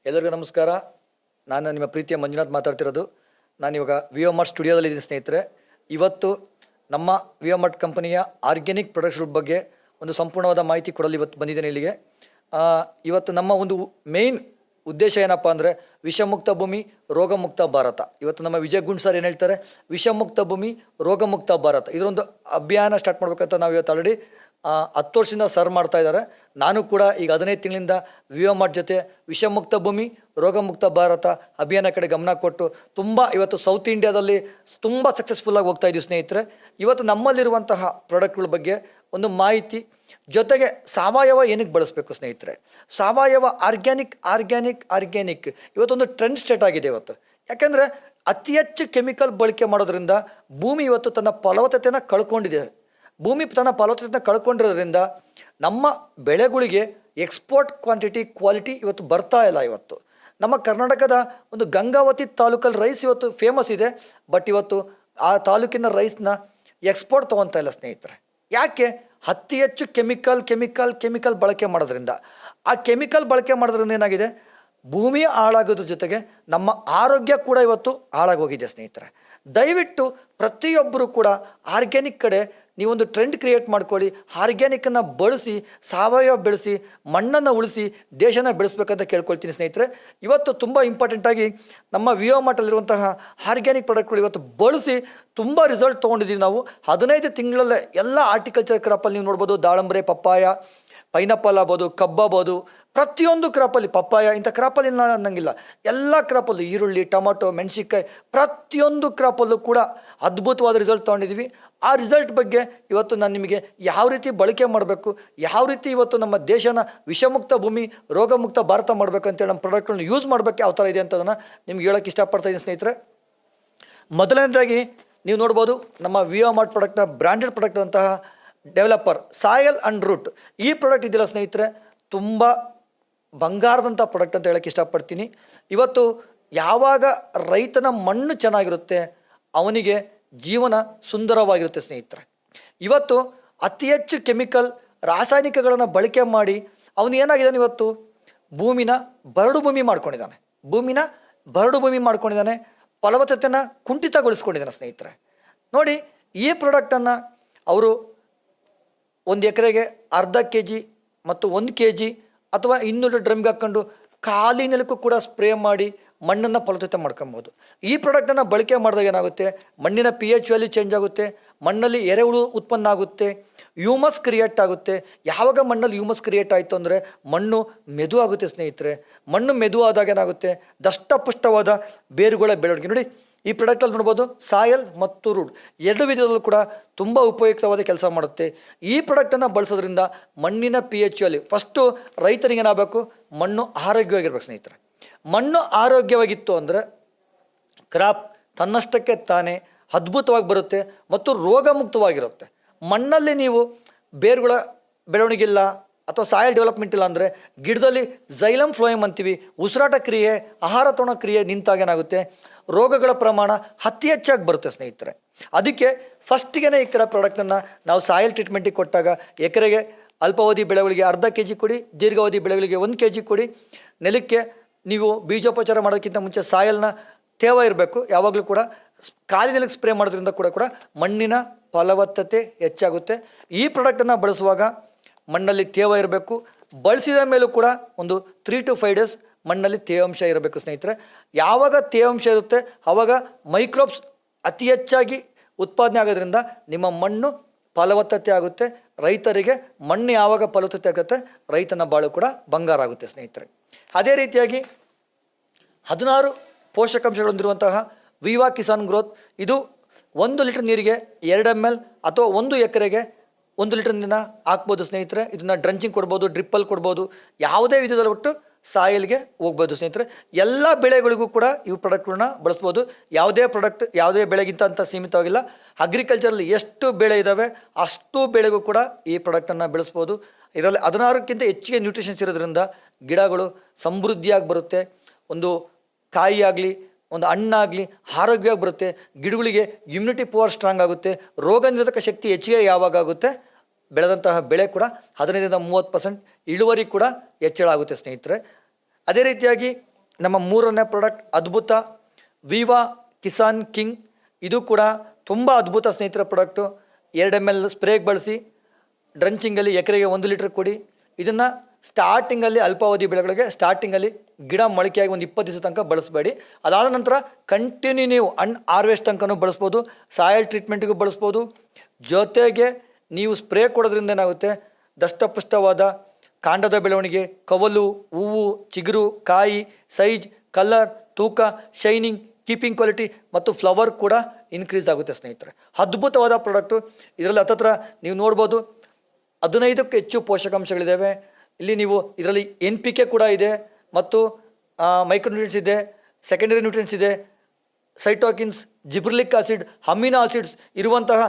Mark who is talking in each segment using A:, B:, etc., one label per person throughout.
A: ಎಲ್ಲರಿಗೂ ನಮಸ್ಕಾರ. ನಾನು ನಿಮ್ಮ ಪ್ರೀತಿಯ ಮಂಜುನಾಥ್ ಮಾತಾಡ್ತಿರೋದು. ನಾನಿವಾಗ ವಿಯೋಮಾರ್ಟ್ ಸ್ಟುಡಿಯೋದಲ್ಲಿದ್ದೀನಿ ಸ್ನೇಹಿತರೆ. ಇವತ್ತು ನಮ್ಮ ವಿಯೋಮಾರ್ಟ್ ಕಂಪನಿಯ ಆರ್ಗ್ಯಾನಿಕ್ ಪ್ರಾಡಕ್ಟ್ಸ್ಗಳ ಬಗ್ಗೆ ಒಂದು ಸಂಪೂರ್ಣವಾದ ಮಾಹಿತಿ ಕೊಡಲು ಇವತ್ತು ಬಂದಿದ್ದೇನೆ ಇಲ್ಲಿಗೆ. ಇವತ್ತು ನಮ್ಮ ಒಂದು ಮೇಯ್ನ್ ಉದ್ದೇಶ ಏನಪ್ಪ ಅಂದರೆ ವಿಷಮುಕ್ತ ಭೂಮಿ ರೋಗಮುಕ್ತ ಭಾರತ. ಇವತ್ತು ನಮ್ಮ ವಿಜಯ್ ಗುಂಡ್ ಸರ್ ಏನು ಹೇಳ್ತಾರೆ, ವಿಷಮುಕ್ತ ಭೂಮಿ ರೋಗಮುಕ್ತ ಭಾರತ, ಇದರೊಂದು ಅಭಿಯಾನ ಸ್ಟಾರ್ಟ್ ಮಾಡ್ಬೇಕಂತ ನಾವು ಇವತ್ತು ಆಲ್ರೆಡಿ 10 ವರ್ಷದಿಂದ ಸರ್ ಮಾಡ್ತಾ ಇದ್ದಾರೆ. ನಾನು ಕೂಡ ಈಗ 15 ತಿಂಗಳಿಂದ ವಿಯೋಮಾರ್ಟ್ ಜೊತೆ ವಿಷಮುಕ್ತ ಭೂಮಿ ರೋಗಮುಕ್ತ ಭಾರತ ಅಭಿಯಾನ ಕಡೆ ಗಮನ ಕೊಟ್ಟು ತುಂಬ ಇವತ್ತು ಸೌತ್ ಇಂಡಿಯಾದಲ್ಲಿ ತುಂಬ ಸಕ್ಸಸ್ಫುಲ್ಲಾಗಿ ಹೋಗ್ತಾ ಇದ್ದೀವಿ ಸ್ನೇಹಿತರೆ. ಇವತ್ತು ನಮ್ಮಲ್ಲಿರುವಂತಹ ಪ್ರಾಡಕ್ಟ್ಗಳ ಬಗ್ಗೆ ಒಂದು ಮಾಹಿತಿ ಜೊತೆಗೆ ಸಾವಯವ ಏನಕ್ಕೆ ಬಳಸಬೇಕು ಸ್ನೇಹಿತರೆ, ಸಾವಯವ ಆರ್ಗ್ಯಾನಿಕ್ ಇವತ್ತೊಂದು ಟ್ರೆಂಡ್ ಸ್ಟಾರ್ಟ್ ಆಗಿದೆ ಇವತ್ತು. ಯಾಕೆಂದರೆ ಅತಿ ಹೆಚ್ಚು ಕೆಮಿಕಲ್ ಬಳಕೆ ಮಾಡೋದ್ರಿಂದ ಭೂಮಿ ಇವತ್ತು ತನ್ನ ಫಲವತ್ತತೆಯನ್ನು ಕಳ್ಕೊಂಡಿದೆ. ಭೂಮಿ ತನ್ನ ಫಲವತ್ತತೆಯನ್ನು ಕಳ್ಕೊಂಡಿರೋದ್ರಿಂದ ನಮ್ಮ ಬೆಳೆಗಳಿಗೆ ಎಕ್ಸ್ಪೋರ್ಟ್ ಕ್ವಾಲಿಟಿ ಇವತ್ತು ಬರ್ತಾ ಇಲ್ಲ. ಇವತ್ತು ನಮ್ಮ ಕರ್ನಾಟಕದ ಒಂದು ಗಂಗಾವತಿ ತಾಲೂಕಲ್ಲಿ ರೈಸ್ ಇವತ್ತು ಫೇಮಸ್ ಇದೆ, ಬಟ್ ಇವತ್ತು ಆ ತಾಲೂಕಿನ ರೈಸ್ನ ಎಕ್ಸ್ಪೋರ್ಟ್ ತೊಗೊತಾ ಇಲ್ಲ ಸ್ನೇಹಿತರೆ. ಯಾಕೆ? ಅತಿ ಹೆಚ್ಚು ಕೆಮಿಕಲ್ ಬಳಕೆ ಮಾಡೋದ್ರಿಂದ. ಆ ಕೆಮಿಕಲ್ ಬಳಕೆ ಮಾಡೋದ್ರಿಂದ ಏನಾಗಿದೆ, ಭೂಮಿ ಹಾಳಾಗೋದ್ರ ಜೊತೆಗೆ ನಮ್ಮ ಆರೋಗ್ಯ ಕೂಡ ಇವತ್ತು ಹಾಳಾಗೋಗಿದೆ ಸ್ನೇಹಿತರೆ. ದಯವಿಟ್ಟು ಪ್ರತಿಯೊಬ್ಬರು ಕೂಡ ಆರ್ಗ್ಯಾನಿಕ್ ಕಡೆ ನೀವೊಂದು ಟ್ರೆಂಡ್ ಕ್ರಿಯೇಟ್ ಮಾಡ್ಕೊಳ್ಳಿ. ಆರ್ಗ್ಯಾನಿಕನ್ನು ಬಳಸಿ, ಸಾವಯವ ಬೆಳೆಸಿ, ಮಣ್ಣನ್ನು ಉಳಿಸಿ, ದೇಶನ ಬೆಳೆಸ್ಬೇಕಂತ ಕೇಳ್ಕೊಳ್ತೀನಿ ಸ್ನೇಹಿತರೆ. ಇವತ್ತು ತುಂಬ ಇಂಪಾರ್ಟೆಂಟಾಗಿ ನಮ್ಮ ವಿಯೋಮಾರ್ಟಲ್ಲಿರುವಂತಹ ಆರ್ಗ್ಯಾನಿಕ್ ಪ್ರಾಡಕ್ಟ್ಗಳು ಇವತ್ತು ಬಳಸಿ ತುಂಬ ರಿಸಲ್ಟ್ ತೊಗೊಂಡಿದ್ದೀವಿ ನಾವು. 15 ತಿಂಗಳಲ್ಲೇ ಎಲ್ಲ ಆರ್ಟಿಕಲ್ಚರ್ ಕ್ರಾಪಲ್ಲಿ ನೀವು ನೋಡ್ಬೋದು, ದಾಳಂಬ್ರೆ, ಪಪ್ಪಾಯ, ಪೈನಾಪಲ್ ಆಗ್ಬೋದು, ಕಬ್ಬಾಗ್ಬೋದು, ಪ್ರತಿಯೊಂದು ಕ್ರಾಪಲ್ಲಿ, ಪಪ್ಪಾಯ ಇಂಥ ಕ್ರಾಪಲ್ಲಿ ಅನ್ನಂಗಿಲ್ಲ, ಎಲ್ಲ ಕ್ರಾಪಲ್ಲೂ ಈರುಳ್ಳಿ, ಟೊಮೊಟೊ, ಮೆಣಸಿನ್ಕಾಯಿ ಪ್ರತಿಯೊಂದು ಕ್ರಾಪಲ್ಲೂ ಕೂಡ ಅದ್ಭುತವಾದ ರಿಸಲ್ಟ್ ತೊಗೊಂಡಿದ್ದೀವಿ. ಆ ರಿಸಲ್ಟ್ ಬಗ್ಗೆ ಇವತ್ತು ನಾನು ನಿಮಗೆ ಯಾವ ರೀತಿ ಬಳಕೆ ಮಾಡಬೇಕು, ಯಾವ ರೀತಿ ಇವತ್ತು ನಮ್ಮ ದೇಶನ ವಿಷಮುಕ್ತ ಭೂಮಿ ರೋಗಮುಕ್ತ ಭಾರತ ಮಾಡಬೇಕು ಅಂತೇಳಿ ನಮ್ಮ ಪ್ರಾಡಕ್ಟ್ಗಳನ್ನ ಯೂಸ್ ಮಾಡಬೇಕು ಯಾವ ಥರ ಇದೆ ಅಂತದನ್ನು ನಿಮ್ಗೆ ಹೇಳೋಕ್ಕೆ ಇಷ್ಟಪಡ್ತಾ ಇದ್ದೀನಿ ಸ್ನೇಹಿತರೆ. ಮೊದಲನೇದಾಗಿ ನೀವು ನೋಡ್ಬೋದು, ನಮ್ಮ ವಿಯೋಮಾರ್ಟ್ ಪ್ರಾಡಕ್ಟ್ನ ಬ್ರ್ಯಾಂಡೆಡ್ ಪ್ರಾಡಕ್ಟ್ ಅಂತಹ ಡೆವಲಪರ್ ಸಾಯಿಲ್ ಆ್ಯಂಡ್ ರೂಟ್ ಈ ಪ್ರಾಡಕ್ಟ್ ಇದೆಯಲ್ಲ ಸ್ನೇಹಿತರೆ, ತುಂಬ ಬಂಗಾರದಂಥ ಪ್ರಾಡಕ್ಟ್ ಅಂತ ಹೇಳೋಕ್ಕೆ ಇಷ್ಟಪಡ್ತೀನಿ. ಇವತ್ತು ಯಾವಾಗ ರೈತನ ಮಣ್ಣು ಚೆನ್ನಾಗಿರುತ್ತೆ ಅವನಿಗೆ ಜೀವನ ಸುಂದರವಾಗಿರುತ್ತೆ ಸ್ನೇಹಿತರೆ. ಇವತ್ತು ಅತಿ ಹೆಚ್ಚು ರಾಸಾಯನಿಕಗಳನ್ನು ಬಳಕೆ ಮಾಡಿ ಅವನು ಏನಾಗಿದ್ದಾನೆ, ಇವತ್ತು ಭೂಮಿನ ಬರಡು ಭೂಮಿ ಮಾಡ್ಕೊಂಡಿದ್ದಾನೆ, ಫಲವತ್ತತೆನ ಕುಂಠಿತಗೊಳಿಸ್ಕೊಂಡಿದ್ದಾನೆ ಸ್ನೇಹಿತರೆ. ನೋಡಿ, ಈ ಪ್ರಾಡಕ್ಟನ್ನು ಅವರು 1 ಎಕರೆಗೆ ಅರ್ಧ kg ಮತ್ತು 1 kg ಅಥವಾ 200 ಡ್ರಮ್ಗೆ ಹಾಕ್ಕೊಂಡು ಖಾಲಿ ನೆಲಕ್ಕೂ ಕೂಡ ಸ್ಪ್ರೇ ಮಾಡಿ ಮಣ್ಣನ್ನು ಫಲವತ್ತತೆ ಮಾಡ್ಕೊಬೋದು. ಈ ಪ್ರಾಡಕ್ಟನ್ನು ಬಳಕೆ ಮಾಡಿದಾಗ ಏನಾಗುತ್ತೆ, ಮಣ್ಣಿನ pH ವ್ಯಾಲ್ಯೂ ಚೇಂಜ್ ಆಗುತ್ತೆ, ಮಣ್ಣಲ್ಲಿ ಎರೆಹುಳು ಉತ್ಪನ್ನ ಆಗುತ್ತೆ, ಹ್ಯೂಮಸ್ ಕ್ರಿಯೇಟ್ ಆಗುತ್ತೆ. ಯಾವಾಗ ಮಣ್ಣಲ್ಲಿ ಹ್ಯೂಮಸ್ ಕ್ರಿಯೇಟ್ ಆಯಿತು ಅಂದರೆ ಮಣ್ಣು ಮೆದು ಆಗುತ್ತೆ ಸ್ನೇಹಿತರೆ. ಮಣ್ಣು ಮೆದು ಆದಾಗ ಏನಾಗುತ್ತೆ, ದಷ್ಟಪುಷ್ಟವಾದ ಬೇರುಗಳ ಬೆಳವಣಿಗೆ. ನೋಡಿ, ಈ ಪ್ರಾಡಕ್ಟಲ್ಲಿ ನೋಡ್ಬೋದು, ಸಾಯಲ್ ಮತ್ತು ರೂಟ್ 2 ವಿಧದಲ್ಲೂ ಕೂಡ ತುಂಬ ಉಪಯುಕ್ತವಾದ ಕೆಲಸ ಮಾಡುತ್ತೆ. ಈ ಪ್ರಾಡಕ್ಟನ್ನು ಬಳಸೋದ್ರಿಂದ ಮಣ್ಣಿನ pH ವ್ಯಾಲ್ಯೂ, ಫಸ್ಟು ರೈತನಿಗೆ ಏನಾಗಬೇಕು, ಮಣ್ಣು ಆರೋಗ್ಯವಾಗಿರ್ಬೇಕು ಸ್ನೇಹಿತರೆ. ಮಣ್ಣು ಆರೋಗ್ಯವಾಗಿತ್ತು ಅಂದರೆ ಕ್ರಾಪ್ ತನ್ನಷ್ಟಕ್ಕೆ ತಾನೇ ಅದ್ಭುತವಾಗಿ ಬರುತ್ತೆ ಮತ್ತು ರೋಗಮುಕ್ತವಾಗಿರುತ್ತೆ. ಮಣ್ಣಲ್ಲಿ ನೀವು ಬೇರುಗಳ ಬೆಳವಣಿಗೆ ಇಲ್ಲ ಅಥವಾ ಸಾಯಿಲ್ ಡೆವಲಪ್ಮೆಂಟ್ ಇಲ್ಲ ಅಂದರೆ ಗಿಡದಲ್ಲಿ ಝೈಲಮ್ ಫ್ಲೋಯಮ್ ಅಂತೀವಿ, ಉಸಿರಾಟ ಕ್ರಿಯೆ, ಆಹಾರ ತಗೊಳ್ಳೋ ಕ್ರಿಯೆ ನಿಂತಾಗೇನಾಗುತ್ತೆ, ರೋಗಗಳ ಪ್ರಮಾಣ ಅತಿ ಹೆಚ್ಚಾಗಿ ಬರುತ್ತೆ ಸ್ನೇಹಿತರೆ. ಅದಕ್ಕೆ ಫಸ್ಟಿಗೆ ಈ ಥರ ಪ್ರಾಡಕ್ಟನ್ನು ನಾವು ಸಾಯಿಲ್ ಟ್ರೀಟ್ಮೆಂಟಿಗೆ ಕೊಟ್ಟಾಗ ಎಕರೆಗೆ ಅಲ್ಪಾವಧಿ ಬೆಳೆಗಳಿಗೆ ಅರ್ಧ kg ಕೊಡಿ, ದೀರ್ಘಾವಧಿ ಬೆಳೆಗಳಿಗೆ 1 kg ಕೊಡಿ. ನೆಲಕ್ಕೆ ನೀವು ಬೀಜೋಪಚಾರ ಮಾಡೋಕ್ಕಿಂತ ಮುಂಚೆ ಸಾಯಲ್ನ ತೇವ ಇರಬೇಕು. ಯಾವಾಗಲೂ ಕೂಡ ಖಾಲಿ ನೆಲಕ್ಕೆ ಸ್ಪ್ರೇ ಮಾಡೋದ್ರಿಂದ ಕೂಡ ಮಣ್ಣಿನ ಫಲವತ್ತತೆ ಹೆಚ್ಚಾಗುತ್ತೆ. ಈ ಪ್ರಾಡಕ್ಟನ್ನು ಬಳಸುವಾಗ ಮಣ್ಣಲ್ಲಿ ತೇವ ಇರಬೇಕು. ಬಳಸಿದ ಮೇಲೂ ಕೂಡ ಒಂದು 3 to 5 ಡೇಸ್ ಮಣ್ಣಲ್ಲಿ ತೇವಾಂಶ ಇರಬೇಕು ಸ್ನೇಹಿತರೆ. ಯಾವಾಗ ತೇವಾಂಶ ಇರುತ್ತೆ ಆವಾಗ ಮೈಕ್ರೋಬ್ಸ್ ಅತಿ ಹೆಚ್ಚಾಗಿ ಉತ್ಪಾದನೆ ಆಗೋದ್ರಿಂದ ನಿಮ್ಮ ಮಣ್ಣು ಫಲವತ್ತತೆ ಆಗುತ್ತೆ. ರೈತರಿಗೆ ಮಣ್ಣು ಯಾವಾಗ ಫಲವತ್ತತೆ ಆಗುತ್ತೆ, ರೈತನ ಬಾಳು ಕೂಡ ಬಂಗಾರ ಆಗುತ್ತೆ ಸ್ನೇಹಿತರೆ. ಅದೇ ರೀತಿಯಾಗಿ 16 ಪೋಷಕಾಂಶಗಳು ಹೊಂದಿರುವಂತಹ ವಿವಾ ಕಿಸಾನ್ ಗ್ರೋತ್, ಇದು 1 ಲೀಟರ್ ನೀರಿಗೆ 2 ml ಅಥವಾ 1 ಎಕರೆಗೆ 1 ಲೀಟರ್ ನೀರನ್ನ ಹಾಕ್ಬೋದು ಸ್ನೇಹಿತರೆ. ಇದನ್ನು ಡ್ರಂಚಿಂಗ್ ಕೊಡ್ಬೋದು, ಡ್ರಿಪ್ಪಲ್ಲಿ ಕೊಡ್ಬೋದು, ಯಾವುದೇ ವಿಧದಲ್ಲಿ ಒಟ್ಟು ಸಾಯಿಲ್ಗೆ ಹೋಗ್ಬೋದು ಸ್ನೇಹಿತರೆ. ಎಲ್ಲ ಬೆಳೆಗಳಿಗೂ ಕೂಡ ಇವು ಪ್ರಾಡಕ್ಟ್ಗಳನ್ನ ಬಳಸ್ಬೋದು. ಯಾವುದೇ ಬೆಳೆಗಿಂತ ಅಂತ ಸೀಮಿತವಾಗಿಲ್ಲ. ಅಗ್ರಿಕಲ್ಚರಲ್ಲಿ ಎಷ್ಟು ಬೆಳೆ ಇದ್ದಾವೆ ಅಷ್ಟು ಬೆಳೆಗೂ ಕೂಡ ಈ ಪ್ರಾಡಕ್ಟನ್ನು ಬೆಳೆಸ್ಬೋದು. ಇದರಲ್ಲಿ 16ಕ್ಕಿಂತ ಹೆಚ್ಚಿಗೆ ನ್ಯೂಟ್ರಿಷನ್ಸ್ ಇರೋದ್ರಿಂದ ಗಿಡಗಳು ಸಮೃದ್ಧಿಯಾಗಿ ಬರುತ್ತೆ. ಒಂದು ಕಾಯಿ ಆಗಲಿ, ಒಂದು ಹಣ್ಣಾಗಲಿ ಆರೋಗ್ಯವಾಗಿ ಬರುತ್ತೆ. ಗಿಡಗಳಿಗೆ ಇಮ್ಯುನಿಟಿ ಪವರ್ ಸ್ಟ್ರಾಂಗ್ ಆಗುತ್ತೆ. ರೋಗ ನಿರೋಧಕ ಶಕ್ತಿ ಹೆಚ್ಚಿಗೆ ಯಾವಾಗ ಆಗುತ್ತೆ, ಬೆಳೆದಂತಹ ಬೆಳೆ ಕೂಡ 15 ರಿಂದ 30% ಇಳುವರಿ ಕೂಡ ಹೆಚ್ಚಳ ಆಗುತ್ತೆ ಸ್ನೇಹಿತರೆ. ಅದೇ ರೀತಿಯಾಗಿ ನಮ್ಮ ಮೂರನೇ ಪ್ರಾಡಕ್ಟ್ ಅದ್ಭುತ ವಿವಾ ಕಿಸಾನ್ ಕಿಂಗ್. ಇದು ಕೂಡ ತುಂಬ ಅದ್ಭುತ ಸ್ನೇಹಿತರ ಪ್ರಾಡಕ್ಟು. 2 ml ಸ್ಪ್ರೇಗೆ ಬಳಸಿ ಡ್ರಂಚಿಂಗಲ್ಲಿ ಎಕರೆಗೆ 1 ಲೀಟ್ರ್ ಕೊಡಿ. ಇದನ್ನು ಸ್ಟಾರ್ಟಿಂಗಲ್ಲಿ ಅಲ್ಪಾವಧಿ ಬೆಳೆಗಳಿಗೆ ಸ್ಟಾರ್ಟಿಂಗಲ್ಲಿ ಗಿಡ ಮೊಳಕೆಯಾಗಿ ಒಂದು 20 ದಿವಸ ತನಕ ಬಳಸಬೇಡಿ. ಅದಾದ ನಂತರ ಕಂಟಿನ್ಯೂ ನೀವು ಹಾರ್ವೆಸ್ಟ್ ತನಕನೂ ಬಳಸ್ಬೋದು, ಸಾಯಿಲ್ ಟ್ರೀಟ್ಮೆಂಟಿಗೂ ಬಳಸ್ಬೋದು. ಜೊತೆಗೆ ನೀವು ಸ್ಪ್ರೇ ಕೊಡೋದ್ರಿಂದ ಏನಾಗುತ್ತೆ, ದಷ್ಟಪುಷ್ಟವಾದ ಕಾಂಡದ ಬೆಳವಣಿಗೆ, ಕವಲು, ಹೂವು, ಚಿಗುರು, ಕಾಯಿ, ಸೈಜ್, ಕಲರ್, ತೂಕ, ಶೈನಿಂಗ್, ಕೀಪಿಂಗ್ ಕ್ವಾಲಿಟಿ ಮತ್ತು ಫ್ಲವರ್ ಕೂಡ ಇನ್ಕ್ರೀಸ್ ಆಗುತ್ತೆ ಸ್ನೇಹಿತರೆ. ಅದ್ಭುತವಾದ ಪ್ರಾಡಕ್ಟು. ಇದರಲ್ಲಿ ಹತ್ತತ್ರ ನೀವು ನೋಡ್ಬೋದು 15ಕ್ಕೂ ಹೆಚ್ಚು ಪೋಷಕಾಂಶಗಳಿದ್ದಾವೆ. ಇಲ್ಲಿ ನೀವು ಇದರಲ್ಲಿ NPK ಕೂಡ ಇದೆ ಮತ್ತು ಮೈಕ್ರೋನ್ಯೂಟ್ರಿಯೆಂಟ್ಸ್ ಇದೆ, ಸೆಕೆಂಡರಿ ನ್ಯೂಟ್ರಿಯೆಂಟ್ಸ್ ಇದೆ, ಸೈಟೋಕಿನ್ಸ್, ಜಿಬ್ರಿಲಿಕ್ ಆಸಿಡ್, ಅಮಿನೋ ಆಸಿಡ್ಸ್ ಇರುವಂತಹ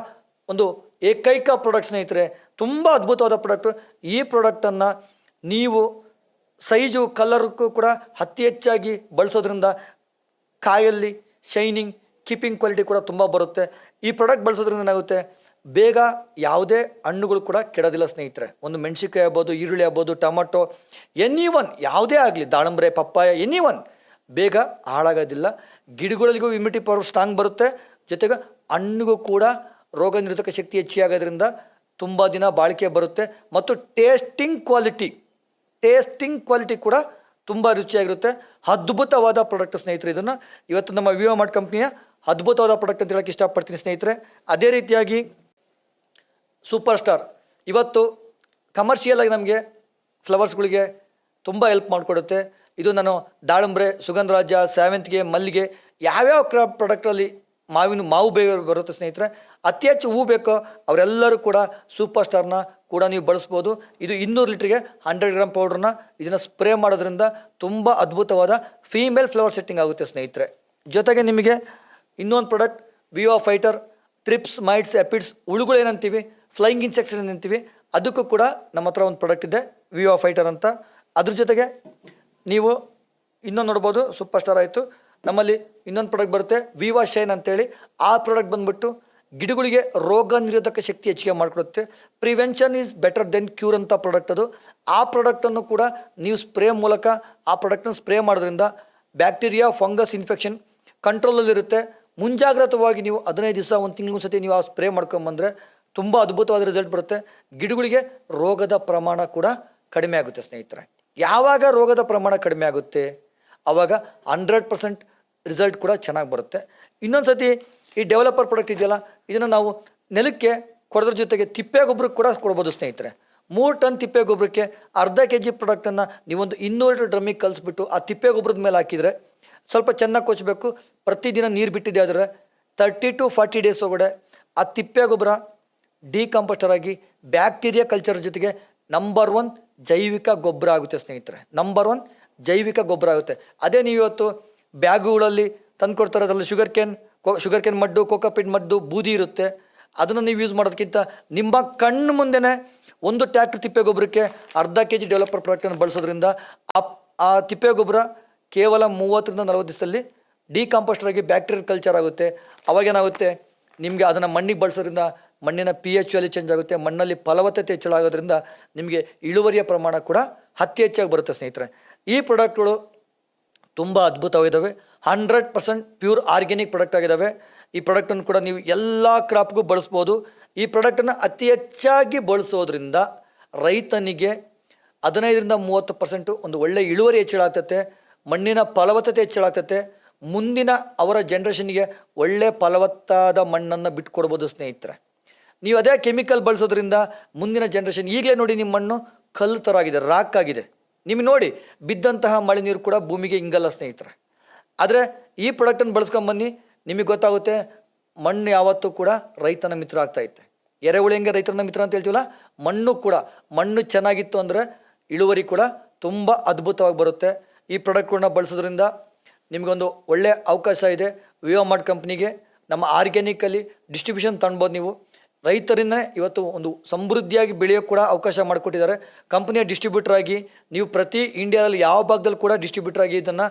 A: ಒಂದು ಏಕೈಕ ಪ್ರಾಡಕ್ಟ್ ಸ್ನೇಹಿತರೆ. ತುಂಬ ಅದ್ಭುತವಾದ ಪ್ರಾಡಕ್ಟು. ಈ ಪ್ರಾಡಕ್ಟನ್ನು ನೀವು ಸೈಜು ಕಲರ್ಗೂ ಕೂಡ ಅತಿ ಹೆಚ್ಚಾಗಿ ಬಳಸೋದ್ರಿಂದ ಕಾಯಲ್ಲಿ ಶೈನಿಂಗ್, ಕೀಪಿಂಗ್ ಕ್ವಾಲಿಟಿ ಕೂಡ ತುಂಬ ಬರುತ್ತೆ. ಈ ಪ್ರಾಡಕ್ಟ್ ಬಳಸೋದ್ರಿಂದ ಏನಾಗುತ್ತೆ, ಬೇಗ ಯಾವುದೇ ಹಣ್ಣುಗಳು ಕೂಡ ಕೆಡೋದಿಲ್ಲ ಸ್ನೇಹಿತರೆ. ಒಂದು ಮೆಣಸಿನ್ಕಾಯಿ ಆಗ್ಬೋದು, ಈರುಳ್ಳಿ ಆಗ್ಬೋದು, ಟೊಮಟೊ, ಎನಿವನ್ ಯಾವುದೇ ಆಗಲಿ, ದಾಳಂಬ್ರೆ, ಪಪ್ಪಾಯ, ಎನಿವನ್ ಬೇಗ ಹಾಳಾಗೋದಿಲ್ಲ. ಗಿಡಗಳಿಗೂ ಇಮ್ಯುನಿಟಿ ಪವರ್ ಸ್ಟ್ರಾಂಗ್ ಬರುತ್ತೆ. ಜೊತೆಗೆ ಹಣ್ಣಿಗೂ ಕೂಡ ರೋಗ ನಿರೋಧಕ ಶಕ್ತಿ ಹೆಚ್ಚಾಗೋದ್ರಿಂದ ತುಂಬ ದಿನ ಬಾಳಿಕೆ ಬರುತ್ತೆ. ಮತ್ತು ಟೇಸ್ಟಿಂಗ್ ಕ್ವಾಲಿಟಿ ಕೂಡ ತುಂಬ ರುಚಿಯಾಗಿರುತ್ತೆ. ಅದ್ಭುತವಾದ ಪ್ರಾಡಕ್ಟ್ ಸ್ನೇಹಿತರೆ. ಇದನ್ನು ಇವತ್ತು ನಮ್ಮ ವಿವಾ ಮಾರ್ಟ್ ಕಂಪ್ನಿಯ ಅದ್ಭುತವಾದ ಪ್ರಾಡಕ್ಟ್ ಅಂತ ಹೇಳೋಕ್ಕೆ ಇಷ್ಟಪಡ್ತೀನಿ ಸ್ನೇಹಿತರೆ. ಅದೇ ರೀತಿಯಾಗಿ ಸೂಪರ್ ಸ್ಟಾರ್ ಇವತ್ತು ಕಮರ್ಷಿಯಲಾಗಿ ನಮಗೆ ಫ್ಲವರ್ಸ್ಗಳಿಗೆ ತುಂಬ ಹೆಲ್ಪ್ ಮಾಡಿಕೊಡುತ್ತೆ. ಇದು ನಾನು ದಾಳಂಬ್ರೆ, ಸುಗಂಧರಾಜ, ಸೇವಂತಿಗೆ, ಮಲ್ಲಿಗೆ ಯಾವ್ಯಾವ ಪ್ರಾಡಕ್ಟಲ್ಲಿ ಮಾವು ಬರುತ್ತೆ ಸ್ನೇಹಿತರೆ. ಅತಿ ಹೆಚ್ಚು ಹೂ ಬೇಕೋ ಅವರೆಲ್ಲರೂ ಕೂಡ ಸೂಪರ್ ಸ್ಟಾರ್ನ ಕೂಡ ನೀವು ಬಳಸ್ಬೋದು. ಇದು 200 ಲೀಟ್ರಿಗೆ 100 ಗ್ರಾಮ್ ಪೌಡ್ರನ್ನ ಇದನ್ನು ಸ್ಪ್ರೇ ಮಾಡೋದ್ರಿಂದ ತುಂಬ ಅದ್ಭುತವಾದ ಫೀಮೇಲ್ ಫ್ಲವರ್ ಸೆಟ್ಟಿಂಗ್ ಆಗುತ್ತೆ ಸ್ನೇಹಿತರೆ. ಜೊತೆಗೆ ನಿಮಗೆ ಇನ್ನೊಂದು ಪ್ರಾಡಕ್ಟ್ ವಿವಾ ಫೈಟರ್, ಟ್ರಿಪ್ಸ್, ಮೈಟ್ಸ್, ಎಪಿಡ್ಸ್, ಹುಳುಗಳು ಏನಂತೀವಿ, ಫ್ಲೈಯಿಂಗ್ ಇನ್ಸೆಕ್ಟ್ಸ್ ಏನಂತೀವಿ, ಅದಕ್ಕೂ ಕೂಡ ನಮ್ಮ ಹತ್ರ ಒಂದು ಪ್ರಾಡಕ್ಟ್ ಇದೆ ವಿವಾ ಫೈಟರ್ ಅಂತ. ಅದ್ರ ಜೊತೆಗೆ ನೀವು ಇನ್ನೊಂದು ನೋಡ್ಬೋದು, ಸೂಪರ್ ಸ್ಟಾರ್ ಆಯಿತು. ನಮ್ಮಲ್ಲಿ ಇನ್ನೊಂದು ಪ್ರಾಡಕ್ಟ್ ಬರುತ್ತೆ ವಿವಾ ಶೈನ್ ಅಂತೇಳಿ. ಆ ಪ್ರಾಡಕ್ಟ್ ಬಂದುಬಿಟ್ಟು ಗಿಡಗಳಿಗೆ ರೋಗ ನಿರೋಧಕ ಶಕ್ತಿ ಹೆಚ್ಚಿಗೆ ಮಾಡಿಕೊಡುತ್ತೆ. Prevention is better then cure ಅಂತ ಪ್ರಾಡಕ್ಟ್ ಅದು. ಆ ಪ್ರಾಡಕ್ಟನ್ನು ಕೂಡ ನೀವು ಸ್ಪ್ರೇ ಮೂಲಕ ಆ ಪ್ರಾಡಕ್ಟನ್ನು ಸ್ಪ್ರೇ ಮಾಡೋದ್ರಿಂದ ಬ್ಯಾಕ್ಟೀರಿಯಾ, ಫಂಗಸ್ ಇನ್ಫೆಕ್ಷನ್ ಕಂಟ್ರೋಲಲ್ಲಿರುತ್ತೆ. ಮುಂಜಾಗ್ರತವಾಗಿ ನೀವು 15 ದಿವಸ, 1 ತಿಂಗಳು ಸತಿ ನೀವು ಆ ಸ್ಪ್ರೇ ಮಾಡ್ಕೊಂಬಂದರೆ ತುಂಬ ಅದ್ಭುತವಾದ ರಿಸಲ್ಟ್ ಬರುತ್ತೆ. ಗಿಡಗಳಿಗೆ ರೋಗದ ಪ್ರಮಾಣ ಕೂಡ ಕಡಿಮೆ ಆಗುತ್ತೆ ಸ್ನೇಹಿತರೆ. ಯಾವಾಗ ರೋಗದ ಪ್ರಮಾಣ ಕಡಿಮೆ ಆಗುತ್ತೆ ಆವಾಗ 100% ರಿಸಲ್ಟ್ ಕೂಡ ಚೆನ್ನಾಗಿ ಬರುತ್ತೆ. ಇನ್ನೊಂದು ಸತಿ ಈ ಡೆವಲಪರ್ ಪ್ರಾಡಕ್ಟ್ ಇದೆಯಲ್ಲ, ಇದನ್ನು ನಾವು ನೆಲಕ್ಕೆ ಕೊಡೋದ್ರ ಜೊತೆಗೆ ತಿಪ್ಪೆ ಗೊಬ್ಬರಕ್ಕೆ ಕೂಡ ಕೊಡ್ಬೋದು ಸ್ನೇಹಿತರೆ. 3 ಟನ್ ತಿಪ್ಪೆ ಗೊಬ್ಬರಕ್ಕೆ ಅರ್ಧ kg ಪ್ರಾಡಕ್ಟನ್ನು ನೀವೊಂದು 200 ಲೀಟರ್ ಡ್ರಮ್ಮಿಗೆ ಕಲಿಸ್ಬಿಟ್ಟು ಆ ತಿಪ್ಪೆ ಗೊಬ್ಬರದ ಮೇಲೆ ಹಾಕಿದರೆ, ಸ್ವಲ್ಪ ಚೆನ್ನಾಗಿ ಕೊಚ್ಚಬೇಕು, ಪ್ರತಿದಿನ ನೀರು ಬಿಟ್ಟಿದೆ ಆದರೆ 30 to 40 ಡೇಸ್ ಒಳಗಡೆ ಆ ತಿಪ್ಪೆ ಗೊಬ್ಬರ ಡಿಕಂಪೋಸ್ಟರ್ ಆಗಿ ಬ್ಯಾಕ್ಟೀರಿಯಾ ಕಲ್ಚರ್ ಜೊತೆಗೆ ನಂಬರ್ 1 ಜೈವಿಕ ಗೊಬ್ಬರ ಆಗುತ್ತೆ ಸ್ನೇಹಿತರೆ. ನಂಬರ್ 1 ಜೈವಿಕ ಗೊಬ್ಬರ ಆಗುತ್ತೆ. ಅದೇ ನೀವು ಇವತ್ತು ಬ್ಯಾಗುಗಳಲ್ಲಿ ತಂದು ಕೊಡ್ತಾರೆ, ಅದರಲ್ಲಿ ಶುಗರ್ ಕೇನ್ ಮಡ್ಡು, ಕೋಕೋಪಿಟ್ ಮಡ್ಡು, ಬೂದಿ ಇರುತ್ತೆ. ಅದನ್ನು ನೀವು ಯೂಸ್ ಮಾಡೋದಕ್ಕಿಂತ ನಿಮ್ಮ ಕಣ್ಣು ಮುಂದೆನೇ 1 ಟ್ಯಾಕ್ಟ್ರ್ ತಿಪ್ಪೆ ಗೊಬ್ಬರಕ್ಕೆ ಅರ್ಧ kg ಡೆವಲಪರ್ ಪ್ರಾಡಕ್ಟನ್ನು ಬಳಸೋದ್ರಿಂದ ಆ ತಿಪ್ಪೆ ಗೊಬ್ಬರ ಕೇವಲ 30 ರಿಂದ 40 ದಿವಸದಲ್ಲಿ ಡಿಕಂಪೋಸ್ಟರ್ ಆಗಿ ಬ್ಯಾಕ್ಟೀರಿಯಲ್ ಕಲ್ಚರ್ ಆಗುತ್ತೆ. ಅವಾಗೇನಾಗುತ್ತೆ, ನಿಮಗೆ ಅದನ್ನು ಮಣ್ಣಿಗೆ ಬಳಸೋದ್ರಿಂದ ಮಣ್ಣಿನ pH ವ್ಯಾಲ್ಯೂ ಚೇಂಜ್ ಆಗುತ್ತೆ, ಮಣ್ಣಲ್ಲಿ ಫಲವತ್ತತೆ ಹೆಚ್ಚಳ ಆಗೋದ್ರಿಂದ ನಿಮಗೆ ಇಳುವರಿಯ ಪ್ರಮಾಣ ಕೂಡ ಅತಿ ಹೆಚ್ಚಾಗಿ ಬರುತ್ತೆ ಸ್ನೇಹಿತರೆ. ಈ ಪ್ರಾಡಕ್ಟ್ಗಳು ತುಂಬ ಅದ್ಭುತವಾಗಿದ್ದಾವೆ. 100% ಪ್ಯೂರ್ ಆರ್ಗ್ಯಾನಿಕ್ ಪ್ರಾಡಕ್ಟ್ ಆಗಿದ್ದಾವೆ. ಈ ಪ್ರಾಡಕ್ಟನ್ನು ಕೂಡ ನೀವು ಎಲ್ಲ ಕ್ರಾಪ್ಗೂ ಬಳಸ್ಬೋದು. ಈ ಪ್ರಾಡಕ್ಟನ್ನು ಅತಿ ಹೆಚ್ಚಾಗಿ ಬಳಸೋದ್ರಿಂದ ರೈತನಿಗೆ 15 ರಿಂದ 30% ಒಂದು ಒಳ್ಳೆಯ ಇಳುವರಿ ಹೆಚ್ಚಳ ಆಗ್ತದೆ, ಮಣ್ಣಿನ ಫಲವತ್ತತೆ ಹೆಚ್ಚಳ ಆಗ್ತದೆ. ಮುಂದಿನ ಅವರ ಜನ್ರೇಷನ್ಗೆ ಒಳ್ಳೆ ಫಲವತ್ತಾದ ಮಣ್ಣನ್ನು ಬಿಟ್ಕೊಡ್ಬೋದು ಸ್ನೇಹಿತರೆ. ನೀವು ಅದೇ ಕೆಮಿಕಲ್ ಬಳಸೋದ್ರಿಂದ ಮುಂದಿನ ಜನ್ರೇಷನ್, ಈಗಲೇ ನೋಡಿ ನಿಮ್ಮ ಮಣ್ಣು ಕಲ್ಲು ಥರ ಆಗಿದೆ, ರಾಕ್ ಆಗಿದೆ. ನಿಮಗೆ ನೋಡಿ ಬಿದ್ದಂತಹ ಮಳೆ ನೀರು ಕೂಡ ಭೂಮಿಗೆ ಹಿಂಗಲ್ಲ ಸ್ನೇಹಿತರೆ. ಆದರೆ ಈ ಪ್ರಾಡಕ್ಟನ್ನು ಬಳಸ್ಕೊಂಬನ್ನಿ, ನಿಮಗೆ ಗೊತ್ತಾಗುತ್ತೆ ಮಣ್ಣು ಯಾವತ್ತೂ ಕೂಡ ರೈತನ ಮಿತ್ರ ಆಗ್ತಾಯಿತ್ತೆ. ಎರೆಹುಳು ಹೆಂಗೆ ರೈತನ ಮಿತ್ರ ಅಂತ ಹೇಳ್ತೀವಲ್ಲ, ಮಣ್ಣು ಚೆನ್ನಾಗಿತ್ತು ಅಂದರೆ ಇಳುವರಿ ಕೂಡ ತುಂಬ ಅದ್ಭುತವಾಗಿ ಬರುತ್ತೆ. ಈ ಪ್ರಾಡಕ್ಟ್ಗಳನ್ನ ಬಳಸೋದ್ರಿಂದ ನಿಮಗೊಂದು ಒಳ್ಳೆಯ ಅವಕಾಶ ಇದೆ. ವಿವಾ ಮಾರ್ಟ್ ಕಂಪ್ನಿಗೆ ನಮ್ಮ ಆರ್ಗ್ಯಾನಿಕಲ್ಲಿ ಡಿಸ್ಟ್ರಿಬ್ಯೂಷನ್ ತಗೊಳ್ಬೋದು. ನೀವು ರೈತರಿಂದನೇ ಇವತ್ತು ಒಂದು ಸಮೃದ್ಧಿಯಾಗಿ ಬೆಳೆಯೋಕ್ಕೆ ಕೂಡ ಅವಕಾಶ ಮಾಡಿಕೊಟ್ಟಿದ್ದಾರೆ. ಕಂಪ್ನಿಯ ಡಿಸ್ಟ್ರಿಬ್ಯೂಟರ್ ಆಗಿ ನೀವು ಪ್ರತಿ ಇಂಡಿಯಾದಲ್ಲಿ ಯಾವ ಭಾಗದಲ್ಲಿ ಕೂಡ ಡಿಸ್ಟ್ರಿಬ್ಯೂಟರ್ ಆಗಿ ಇದನ್ನು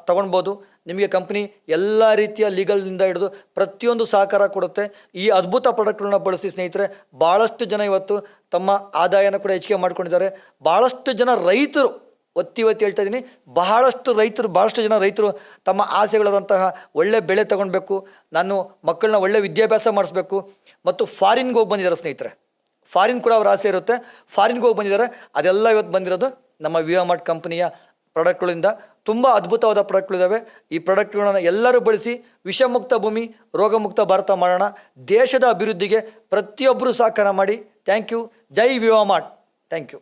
A: ತೊಗೊಳ್ಬೋದು. ನಿಮಗೆ ಕಂಪ್ನಿ ಎಲ್ಲ ರೀತಿಯ ಲೀಗಲ್ನಿಂದ ಹಿಡಿದು ಪ್ರತಿಯೊಂದು ಸಹಕಾರ ಕೊಡುತ್ತೆ. ಈ ಅದ್ಭುತ ಪ್ರಾಡಕ್ಟ್ಗಳನ್ನ ಬಳಸಿ ಸ್ನೇಹಿತರೆ, ಭಾಳಷ್ಟು ಜನ ಇವತ್ತು ತಮ್ಮ ಆದಾಯನ ಕೂಡ ಹೆಚ್ಚಿಗೆ ಮಾಡ್ಕೊಂಡಿದ್ದಾರೆ. ಭಾಳಷ್ಟು ಜನ ರೈತರು ಒತ್ತಿ ಹೇಳ್ತಾ ಇದ್ದೀನಿ. ಬಹಳಷ್ಟು ಜನ ರೈತರು ತಮ್ಮ ಆಸೆಗಳಾದಂತಹ ಒಳ್ಳೆ ಬೆಳೆ ತಗೊಳ್ಬೇಕು, ನಾನು ಮಕ್ಕಳನ್ನ ಒಳ್ಳೆ ವಿದ್ಯಾಭ್ಯಾಸ ಮಾಡಿಸ್ಬೇಕು ಮತ್ತು ಫಾರಿನ್ಗೆ ಹೋಗಿ ಬಂದಿದ್ದಾರೆ ಸ್ನೇಹಿತರೆ. ಫಾರಿನ್ ಕೂಡ ಅವ್ರ ಆಸೆ ಇರುತ್ತೆ, ಫಾರಿನ್ಗೆ ಹೋಗಿ ಬಂದಿದ್ದಾರೆ. ಅದೆಲ್ಲ ಇವತ್ತು ಬಂದಿರೋದು ನಮ್ಮ ವಿವಾಮಾರ್ಟ್ ಕಂಪನಿಯ ಪ್ರಾಡಕ್ಟ್ಗಳಿಂದ. ತುಂಬ ಅದ್ಭುತವಾದ ಪ್ರಾಡಕ್ಟ್ಗಳಿದ್ದಾವೆ. ಈ ಪ್ರಾಡಕ್ಟ್ಗಳನ್ನು ಎಲ್ಲರೂ ಬಳಸಿ ವಿಷಮುಕ್ತ ಭೂಮಿ, ರೋಗಮುಕ್ತ ಭಾರತ ಮಾಡೋಣ. ದೇಶದ ಅಭಿವೃದ್ಧಿಗೆ ಪ್ರತಿಯೊಬ್ಬರೂ ಸಹಕಾರ ಮಾಡಿ. Thank you. ಜೈ ವಿವಾಮಾರ್ಟ್. Thank you.